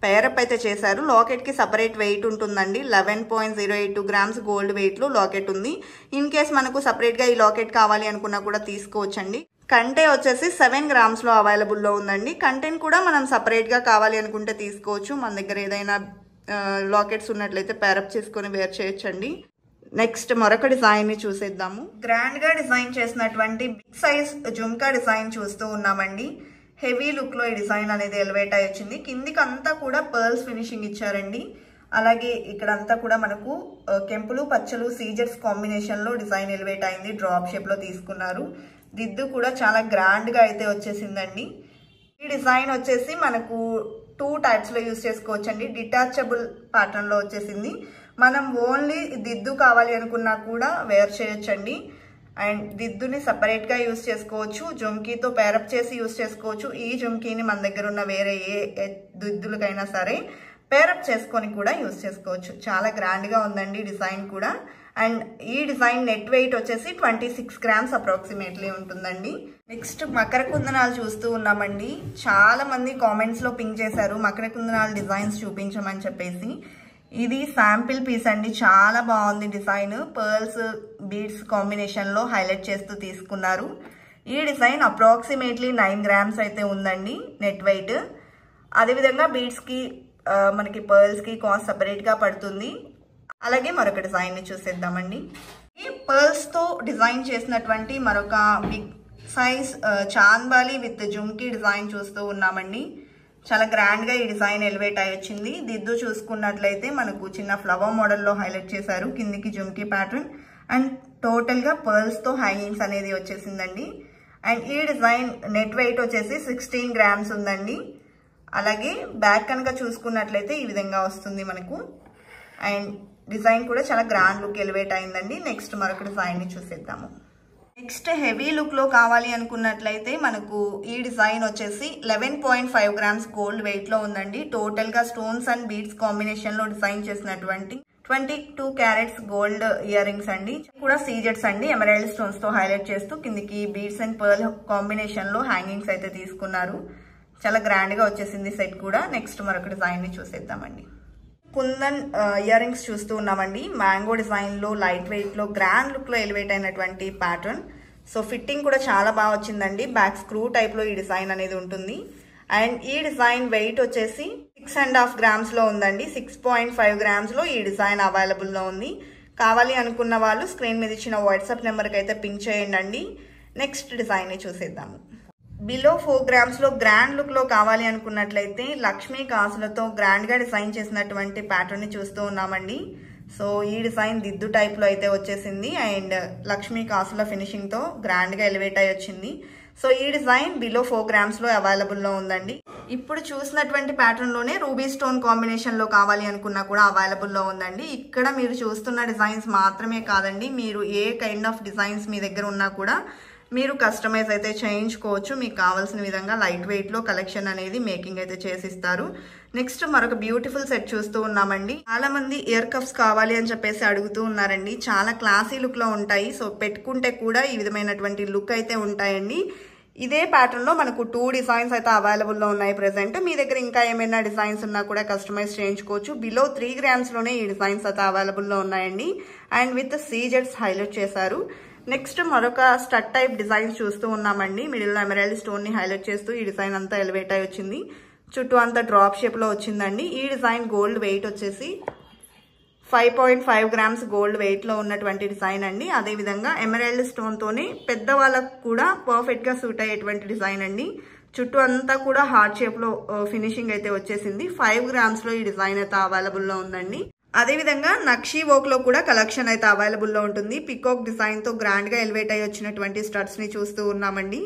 పేరప్ అయితే చేశారు. లాకెట్కి సపరేట్ వెయిట్ ఉంటుందండి. 11.082 గ్రామ్స్ గోల్డ్ వెయిట్లో లాకెట్ ఉంది. ఇన్ కేస్ మనకు సపరేట్గా ఈ లాకెట్ కావాలి అనుకున్నా కూడా తీసుకోవచ్చండి. కంటే వచ్చేసి 7 గ్రామ్స్లో అవైలబుల్లో ఉందండి. కంటెని కూడా మనం సపరేట్గా కావాలి అనుకుంటే తీసుకోవచ్చు. మన దగ్గర ఏదైనా లాకెట్స్ ఉన్నట్లయితే పేరప్ చేసుకొని వేర్ చేయొచ్చండి. నెక్స్ట్ మరొక డిజైన్ని చూసేద్దాము. గ్రాండ్గా డిజైన్ చేసినటువంటి బిగ్ సైజ్ జుమ్కా డిజైన్ చూస్తూ ఉన్నామండి. హెవీ లుక్లో ఈ డిజైన్ అనేది ఎలివేట్ అయ్యి వచ్చింది. కిందికి అంతా కూడా పర్ల్స్ ఫినిషింగ్ ఇచ్చారండి. అలాగే ఇక్కడంతా కూడా మనకు కెంపులు పచ్చలు సీజెట్స్ కాంబినేషన్లో డిజైన్ ఎలివేట్ అయింది. డ్రాప్ షేప్లో తీసుకున్నారు. దిద్దు కూడా చాలా గ్రాండ్గా అయితే వచ్చేసిందండి. ఈ డిజైన్ వచ్చేసి మనకు 2 టైప్స్లో యూజ్ చేసుకోవచ్చండి. డిటాచబుల్ ప్యాటర్న్లో వచ్చేసింది. మనం ఓన్లీ దిద్దు కావాలి అనుకున్నా కూడా వేర్ చేయొచ్చండి. అండ్ దిద్దుని సపరేట్గా యూజ్ చేసుకోవచ్చు. జుమ్కీతో పేరప్ చేసి యూజ్ చేసుకోవచ్చు. ఈ జుమ్కీని మన దగ్గర ఉన్న వేరే ఏ దిద్దులకైనా సరే పేరప్ చేసుకొని కూడా యూజ్ చేసుకోవచ్చు. చాలా గ్రాండ్గా ఉందండి డిజైన్ కూడా. అండ్ ఈ డిజైన్ నెట్ వెయిట్ వచ్చేసి 26 గ్రామ్స్ అప్రాక్సిమేట్లీ ఉంటుందండి. నెక్స్ట్ మకర కుందనాలు చూస్తూ ఉన్నామండి. చాలా మంది కామెంట్స్ లో పింక్ చేశారు మకర కుందనాల డిజైన్స్ చూపించమని చెప్పేసి. ఇది శాంపిల్ పీస్ అండి, చాలా బాగుంది డిజైన్. పర్ల్స్ బీడ్స్ కాంబినేషన్ లో హైలైట్ చేస్తూ తీసుకున్నారు. ఈ డిజైన్ అప్రాక్సిమేట్లీ 9 grams అయితే ఉందండి నెట్ వెయిట్. అదేవిధంగా బీడ్స్ కి మనకి పర్ల్స్ కి కాస్ట్ సపరేట్ గా పడుతుంది. అలాగే మరొక డిజైన్ ని చూసేద్దామండి. ఈ పర్ల్స్ తో డిజైన్ చేసినటువంటి మరొక big size chandbali with jhumki design చూస్తూ ఉన్నామండి. చాలా గ్రాండ్ గా ఈ డిజైన్ ఎలివేట్ అయి వచ్చింది. దిద్దు చూసుకున్నట్లయితే మనకు చిన్న ఫ్లవర్ మోడల్ లో హైలైట్ చేశారు. కిందికి జుమ్కీ ప్యాటర్న్ అండ్ టోటల్ గా పర్ల్స్ తో హ్యాంగింగ్స్ అనేది వచ్చేసిందండి. అండ్ ఈ డిజైన్ నెట్ వెయిట్ వచ్చేసి 16 grams ఉందండి. అలాగే బ్యాక్ కనుక చూసుకున్నట్లయితే ఈ విధంగా వస్తుంది మనకు. అండ్ డిజైన్ కూడా చాలా గ్రాండ్ లుక్ ఎలివేట్ అయిందండి. నెక్స్ట్ మరొక డిజైన్ ని చూసేద్దాము. నెక్స్ట్ హెవీ లుక్ లో కావాలి అనుకున్నట్లయితే మనకు ఈ డిజైన్ వచ్చేసి 11.5 grams గోల్డ్ వెయిట్ లో ఉందండి. టోటల్ గా స్టోన్స్ అండ్ బీడ్స్ కాంబినేషన్ లో డిజైన్ చేసినటువంటి 22 carats గోల్డ్ ఇయర్ రింగ్స్ అండి. కూడా సీజెట్స్ అండి, ఎమరాల్డ్ స్టోన్స్ తో హైలైట్ చేస్తూ కిందికి బీడ్స్ అండ్ పర్ల్ కాంబినేషన్ లో హ్యాంగింగ్స్ అయితే తీసుకున్నారు. చాలా గ్రాండ్ గా వచ్చేసింది సెట్ కూడా. నెక్స్ట్ మరొక డిజైన్ ని చూసేద్దామండి. కుందన్ ఇయర్ రింగ్స్ చూస్తూ ఉన్నామండి. మ్యాంగో డిజైన్ లో లైట్ వెయిట్ లో గ్రాండ్ లుక్ లో ఎలివేట్ అయినటువంటి ప్యాటర్న్. సో ఫిట్టింగ్ కూడా చాలా బాగా వచ్చిందండి. బ్యాక్ స్క్రూ టైప్ లో ఈ డిజైన్ అనేది ఉంటుంది. అండ్ ఈ డిజైన్ వెయిట్ వచ్చేసి 6.5 grams లో ఉందండి. 6.5 grams లో ఈ డిజైన్ అవైలబుల్ లో ఉంది. కావాలి అనుకున్న వాళ్ళు స్క్రీన్ మీద ఇచ్చిన వాట్సాప్ నెంబర్కి అయితే పింక్ చేయండి. నెక్స్ట్ డిజైన్ ని చూసేద్దాము. బిలో 4 grams లో గ్రాండ్ లుక్ లో కావాలి అనుకున్నట్లయితే లక్ష్మీ కాసులతో గ్రాండ్ గా డిజైన్ చేసినటువంటి ప్యాటర్న్ ని చూస్తూ ఉన్నామండి. సో ఈ డిజైన్ దిద్దు టైప్ లో అయితే వచ్చేసింది. అండ్ లక్ష్మీ కాసుల ఫినిషింగ్ తో గ్రాండ్ గా ఎలివేట్ అయి వచ్చింది. సో ఈ డిజైన్ బిలో 4 grams లో అవైలబుల్ లో ఉందండి. ఇప్పుడు చూసినటువంటి ప్యాటర్న్ లోనే రూబీ స్టోన్ కాంబినేషన్ లో కావాలి అనుకున్నా కూడా అవైలబుల్ లో ఉందండి. ఇక్కడ మీరు చూస్తున్న డిజైన్స్ మాత్రమే కాదండి, మీరు ఏ కైండ్ ఆఫ్ డిజైన్స్ మీ దగ్గర ఉన్నా కూడా మీరు కస్టమైజ్ అయితే చేయించుకోవచ్చు. మీకు కావాల్సిన విధంగా లైట్ వెయిట్ లో కలెక్షన్ అనేది మేకింగ్ అయితే చేసిస్తారు. నెక్స్ట్ మరొక బ్యూటిఫుల్ సెట్ చూస్తూ ఉన్నామండి. చాలా మంది ఇయర్ కప్స్ కావాలి అని చెప్పేసి అడుగుతూ ఉన్నారండి. చాలా క్లాసీ లుక్ లో ఉంటాయి. సో పెట్టుకుంటే కూడా ఈ విధమైనటువంటి లుక్ అయితే ఉంటాయండి. ఇదే ప్యాటర్న్ లో మనకు 2 డిజైన్స్ అయితే అవైలబుల్ లో ఉన్నాయి ప్రెసెంట్. మీ దగ్గర ఇంకా ఏమైనా డిజైన్స్ ఉన్నా కూడా కస్టమైజ్ చేయించుకోవచ్చు. బిలో 3 grams లోనే ఈ డిజైన్స్ అయితే అవైలబుల్ లో ఉన్నాయండి. అండ్ విత్ సీజెట్స్ హైలైట్ చేశారు. నెక్స్ట్ మరొక స్టడ్ టైప్ డిజైన్స్ చూస్తూ ఉన్నామండి. మిడిల్ లో ఎమరాల్డ్ స్టోన్ ని హైలైట్ చేస్తూ ఈ డిజైన్ అంతా ఎలివేట్ అయి వచ్చింది. చుట్టూ అంతా డ్రాప్ షేప్ లో వచ్చిందండి. ఈ డిజైన్ గోల్డ్ వెయిట్ వచ్చేసి 5.5 grams గోల్డ్ వెయిట్ లో ఉన్నటువంటి డిజైన్ అండి. అదే విధంగా ఎమరాల్డ్ స్టోన్ తోనే పెద్ద వాళ్ళకు కూడా పర్ఫెక్ట్ గా సూట్ అయ్యేటువంటి డిజైన్ అండి. చుట్టూ అంతా కూడా హార్ట్ షేప్ లో ఫినిషింగ్ అయితే వచ్చేసింది. 5 grams లో ఈ డిజైన్ అయితే అవైలబుల్ లో ఉందండి. అదే విధంగా నక్షీ వర్క్ లో కూడా కలెక్షన్ అయితే అవైలబుల్ లో ఉంటుంది. పికాక్ డిజైన్ తో గ్రాండ్ గా ఎలివేట్ అయి వచ్చినటువంటి స్టడ్స్ ని చూస్తూ ఉన్నామండి.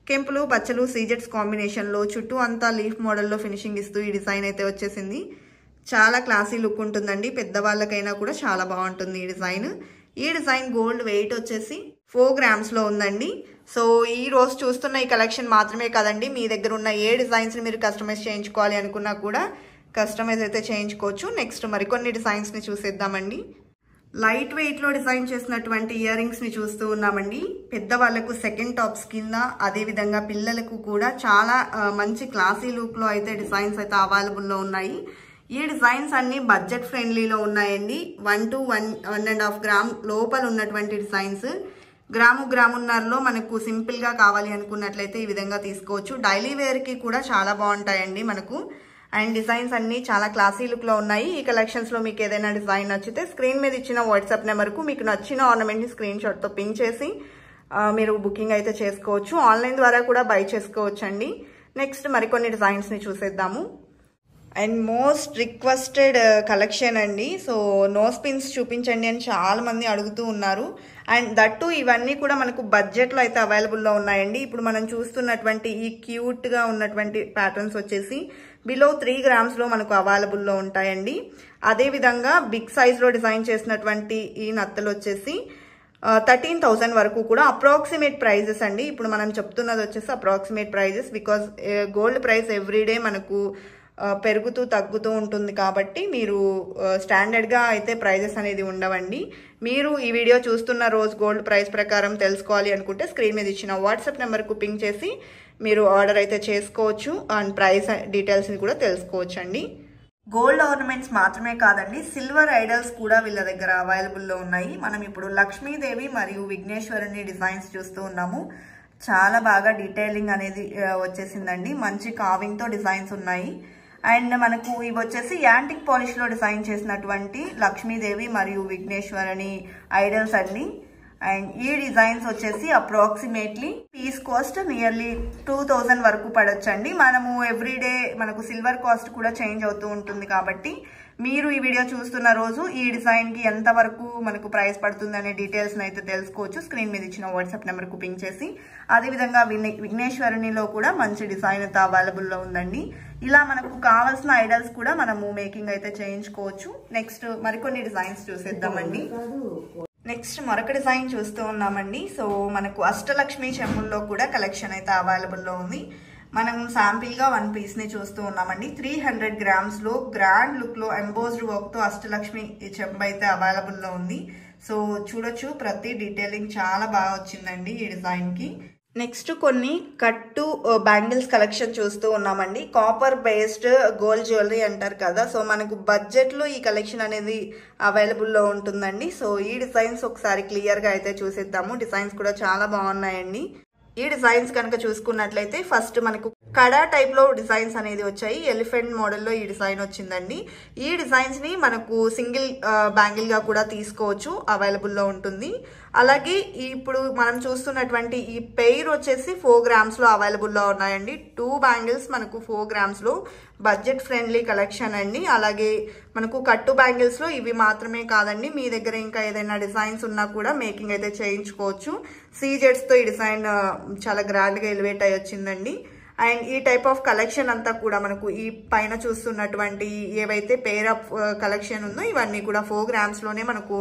కెంపులు పచ్చలు సీజెట్స్ కాంబినేషన్ లో చుట్టూ అంతా లీఫ్ మోడల్ లో ఫినిషింగ్ ఇస్తూ ఈ డిజైన్ అయితే వచ్చేసింది. చాలా క్లాసీ లుక్ ఉంటుందండి. పెద్దవాళ్ళకైనా కూడా చాలా బాగుంటుంది ఈ డిజైన్. ఈ డిజైన్ గోల్డ్ వెయిట్ వచ్చేసి 4 grams లో ఉందండి. సో ఈ రోజు చూస్తున్న ఈ కలెక్షన్ మాత్రమే కాదండి, మీ దగ్గర ఉన్న ఏ డిజైన్స్ ని మీరు కస్టమైజ్ చేయించుకోవాలి అనుకున్నా కూడా కస్టమైజ్ అయితే చేయించుకోవచ్చు. నెక్స్ట్ మరికొన్ని డిజైన్స్ ని చూసేద్దామండి. లైట్ వెయిట్ లో డిజైన్ చేసినటువంటి ఇయర్ రింగ్స్ ని చూస్తూ ఉన్నామండి. పెద్దవాళ్లకు సెకండ్ టాప్స్ కింద, అదే విధంగా పిల్లలకు కూడా చాలా మంచి క్లాసీ లుక్ లో అయితే డిజైన్స్ అయితే అవైలబుల్ లో ఉన్నాయి. ఈ డిజైన్స్ అన్ని బడ్జెట్ ఫ్రెండ్లీలో ఉన్నాయండి. 1 to 1.5 gram లోపల ఉన్నటువంటి డిజైన్స్. గ్రామున్నరలో మనకు సింపుల్ గా కావాలి అనుకున్నట్లయితే ఈ విధంగా తీసుకోవచ్చు. డైలీ వేర్ కి కూడా చాలా బాగుంటాయండి మనకు. అండ్ డిజైన్స్ అన్ని చాలా క్లాసీ లుక్ లో ఉన్నాయి. ఈ కలెక్షన్స్ లో మీకు ఏదైనా డిజైన్ నచ్చితే స్క్రీన్ మీద ఇచ్చిన వాట్సాప్ నెంబర్ కు మీకు నచ్చిన ఆర్నమెంట్ ని స్క్రీన్ షాట్ తో పింక్ చేసి మీరు బుకింగ్ అయితే చేసుకోవచ్చు. ఆన్లైన్ ద్వారా కూడా బై చేసుకోవచ్చు అండి. నెక్స్ట్ మరికొన్ని డిజైన్స్ ని చూసేద్దాము. అండ్ మోస్ట్ రిక్వెస్టెడ్ కలెక్షన్ అండి. సో నోస్ పిన్స్ చూపించండి అని చాలా మంది అడుగుతూ ఉన్నారు. అండ్ దట్టు ఇవన్నీ కూడా మనకు బడ్జెట్ లో అయితే అవైలబుల్ లో ఉన్నాయండి. ఇప్పుడు మనం చూస్తున్నటువంటి ఈ క్యూట్ గా ఉన్నటువంటి ప్యాటర్న్స్ వచ్చేసి బిలో 3 grams లో మనకు అవైలబుల్ లో ఉంటాయండి. అదే విధంగా బిగ్ సైజ్ లో డిజైన్ చేసినటువంటి ఈ నత్తలు వచ్చేసి 13,000 వరకు కూడా అప్రాక్సిమేట్ ప్రైజెస్ అండి. ఇప్పుడు మనం చెప్తున్నది వచ్చేసి approximate prices, because gold price every day మనకు పెరుగుతూ తగ్గుతూ ఉంటుంది కాబట్టి మీరు స్టాండర్డ్గా అయితే ప్రైజెస్ అనేది ఉండవండి. మీరు ఈ వీడియో చూస్తున్న రోజ్ గోల్డ్ ప్రైస్ ప్రకారం తెలుసుకోవాలి అనుకుంటే స్క్రీన్ మీద ఇచ్చిన వాట్సాప్ నెంబర్కు పింక్ చేసి మీరు ఆర్డర్ అయితే చేసుకోవచ్చు అండ్ ప్రైస్ డీటెయిల్స్ని కూడా తెలుసుకోవచ్చు అండి. గోల్డ్ ఆర్నమెంట్స్ మాత్రమే కాదండి, సిల్వర్ ఐడల్స్ కూడా వీళ్ళ దగ్గర అవైలబుల్లో ఉన్నాయి. మనం ఇప్పుడు లక్ష్మీదేవి మరియు విఘ్నేశ్వరుని డిజైన్స్ చూస్తూ ఉన్నాము. చాలా బాగా డీటెయిలింగ్ అనేది వచ్చేసిందండి, మంచి కావింగ్తో డిజైన్స్ ఉన్నాయి. అండ్ మనకు ఇవి వచ్చేసి యాంటిక్ పాలిష్లో డిజైన్ చేసినటువంటి లక్ష్మీదేవి మరియు విఘ్నేశ్వరుని ఐడల్స్ అండి. అండ్ ఈ డిజైన్స్ వచ్చేసి అప్రాక్సిమేట్లీ పీస్ కాస్ట్ నియర్లీ 2000 వరకు పడొచ్చండి. మనము ఎవ్రీడే మనకు సిల్వర్ కాస్ట్ కూడా చేంజ్ అవుతూ ఉంటుంది కాబట్టి మీరు ఈ వీడియో చూస్తున్న రోజు ఈ డిజైన్కి ఎంత వరకు మనకు ప్రైస్ పడుతుంది అనే డీటెయిల్స్ని అయితే తెలుసుకోవచ్చు. స్క్రీన్ మీద ఇచ్చిన వాట్సాప్ నెంబర్కు పింక్ చేసి. అదేవిధంగా విఘ్నేశ్వరునిలో కూడా మంచి డిజైన్ అయితే అవైలబుల్లో ఉందండి. ఇలా మనకు కావాల్సిన ఐడల్స్ కూడా మనము మేకింగ్ అయితే చేయించుకోవచ్చు. నెక్స్ట్ మరికొన్ని డిజైన్స్ చూసేద్దామండి. నెక్స్ట్ మరొక డిజైన్ చూస్తూ ఉన్నామండి. సో మనకు అష్టలక్ష్మి చెమ్ముల్లో కూడా కలెక్షన్ అయితే అవైలబుల్లో ఉంది. మనం శాంపిల్గా 1 పీస్ని చూస్తూ ఉన్నామండి. 300 గ్రామ్స్లో గ్రాండ్ లుక్లో ఎంబోజ్డ్ వర్క్తో అష్టలక్ష్మి చెంబు అయితే అవైలబుల్లో ఉంది. సో చూడొచ్చు, ప్రతి డీటెయిలింగ్ చాలా బాగా వచ్చిందండి ఈ డిజైన్కి. నెక్స్ట్ కొన్ని కట్టు బ్యాంగిల్స్ కలెక్షన్ చూస్తూ ఉన్నామండి. కాపర్ బేస్డ్ గోల్డ్ జ్యువెలరీ అంటారు కదా, సో మనకు బడ్జెట్లో ఈ కలెక్షన్ అనేది అవైలబుల్లో ఉంటుందండి. సో ఈ డిజైన్స్ ఒకసారి క్లియర్గా అయితే చూసేద్దాము. డిజైన్స్ కూడా చాలా బాగున్నాయండి. ఈ డిజైన్స్ కనుక చూసుకున్నట్లయితే ఫస్ట్ మనకు కడా టైప్లో డిజైన్స్ అనేది వచ్చాయి. ఎలిఫెంట్ మోడల్లో ఈ డిజైన్ వచ్చిందండి. ఈ డిజైన్స్ని మనకు సింగిల్ బ్యాంగిల్గా కూడా తీసుకోవచ్చు, అవైలబుల్లో ఉంటుంది. అలాగే ఇప్పుడు మనం చూస్తున్నటువంటి ఈ పెయిర్ వచ్చేసి 4 గ్రామ్స్లో అవైలబుల్లో ఉన్నాయండి. 2 బ్యాంగిల్స్ మనకు 4 గ్రామ్స్లో బడ్జెట్ ఫ్రెండ్లీ కలెక్షన్ అండి. అలాగే మనకు కట్టు బ్యాంగిల్స్లో ఇవి మాత్రమే కాదండి, మీ దగ్గర ఇంకా ఏదైనా డిజైన్స్ ఉన్నా కూడా మేకింగ్ అయితే చేయించుకోవచ్చు. సీజెడ్స్తో ఈ డిజైన్ చాలా గ్రాండ్గా ఎలివేట్ అయ్యి వచ్చిందండి. అండ్ ఈ టైప్ ఆఫ్ కలెక్షన్ అంతా కూడా మనకు ఈ పైన చూస్తున్నటువంటి ఏవైతే పేర్ ఆఫ్ కలెక్షన్ ఉందో ఇవన్నీ కూడా 4 గ్రామ్స్లోనే మనకు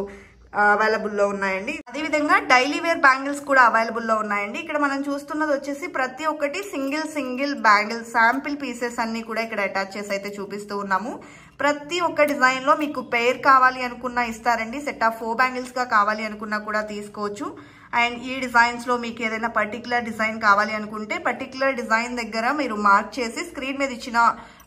అవైలబుల్లో ఉన్నాయండి. అదేవిధంగా డైలీ వేర్ బ్యాంగిల్స్ కూడా అవైలబుల్లో ఉన్నాయండి. ఇక్కడ మనం చూస్తున్నది వచ్చేసి ప్రతి ఒక్కటి సింగిల్ బ్యాంగిల్ శాంపిల్ పీసెస్ అన్ని కూడా ఇక్కడ అటాచ్ చేసి అయితే చూపిస్తూ ఉన్నాము. ప్రతి ఒక్క డిజైన్ లో మీకు పేర్ కావాలి అనుకున్నా ఇస్తారండి. సెట్ ఆఫ్ 4 బ్యాంగిల్స్ గా కావాలి అనుకున్నా కూడా తీసుకోవచ్చు. అండ్ ఈ డిజైన్స్ లో మీకు ఏదైనా పర్టికులర్ డిజైన్ కావాలి అనుకుంటే పర్టికులర్ డిజైన్ దగ్గర మీరు మార్క్ చేసి స్క్రీన్ మీద ఇచ్చిన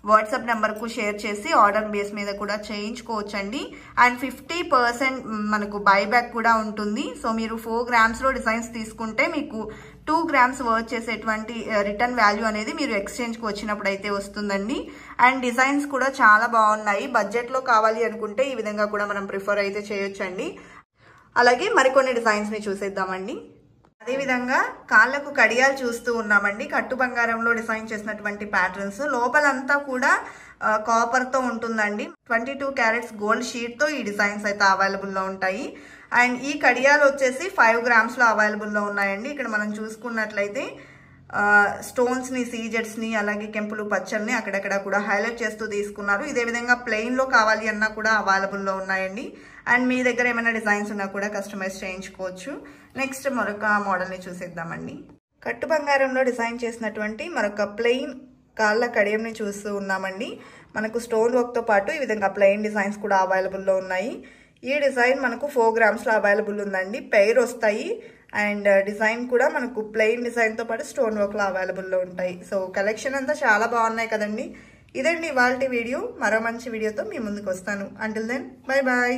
వాట్సాప్ నెంబర్కు షేర్ చేసి ఆర్డర్ బేస్ మీద కూడా చేయించుకోవచ్చండి. అండ్ 50% మనకు బైబ్యాక్ కూడా ఉంటుంది. సో మీరు 4 గ్రామ్స్లో డిజైన్స్ తీసుకుంటే మీకు 2 గ్రామ్స్ వర్త్ చేసేటువంటి రిటర్న్ వాల్యూ అనేది మీరు ఎక్స్చేంజ్కి వచ్చినప్పుడు అయితే వస్తుందండి. అండ్ డిజైన్స్ కూడా చాలా బాగున్నాయి. బడ్జెట్లో కావాలి అనుకుంటే ఈ విధంగా కూడా మనం ప్రిఫర్ అయితే చేయొచ్చండి. అలాగే మరికొన్ని డిజైన్స్ని చూసేద్దామండి. అదేవిధంగా కాళ్ళకు కడియాలు చూస్తూ ఉన్నామండి. కట్టు బంగారంలో డిజైన్ చేసినటువంటి ప్యాటర్న్స్ లోపలంతా కూడా కాపర్తో ఉంటుందండి. 22 క్యారెట్స్ గోల్డ్ షీట్తో ఈ డిజైన్స్ అయితే అవైలబుల్లో ఉంటాయి. అండ్ ఈ కడియాలు వచ్చేసి 5 గ్రామ్స్లో అవైలబుల్లో ఉన్నాయండి. ఇక్కడ మనం చూసుకున్నట్లయితే స్టోన్స్ని, సీజెడ్స్ని, అలాగే కెంపులు, పచ్చల్ని అక్కడక్కడ కూడా హైలైట్ చేస్తూ తీసుకున్నారు. ఇదే విధంగా ప్లెయిన్లో కావాలి అన్నా కూడా అవైలబుల్లో ఉన్నాయండి. అండ్ మీ దగ్గర ఏమైనా డిజైన్స్ ఉన్నా కూడా కస్టమైజ్ చేయించుకోవచ్చు. నెక్స్ట్ మరొక మోడల్ని చూసేద్దామండి. కట్టు బంగారంలో డిజైన్ చేసినటువంటి మరొక ప్లెయిన్ కాళ్ళ కడియంని చూస్తూ ఉన్నామండి. మనకు స్టోన్ వర్క్తో పాటు ఈ విధంగా ప్లెయిన్ డిజైన్స్ కూడా అవైలబుల్లో ఉన్నాయి. ఈ డిజైన్ మనకు 4 గ్రామ్స్లో అవైలబుల్ ఉందండి. పెయిర్ వస్తాయి అండ్ డిజైన్ కూడా మనకు ప్లెయిన్ డిజైన్తో పాటు స్టోన్ వర్క్లో అవైలబుల్లో ఉంటాయి. సో కలెక్షన్ అంతా చాలా బాగున్నాయి కదండి. ఇదండి ఇవాల్టి వీడియో. మరో మంచి వీడియోతో మీ ముందుకు వస్తాను. Until then bye bye.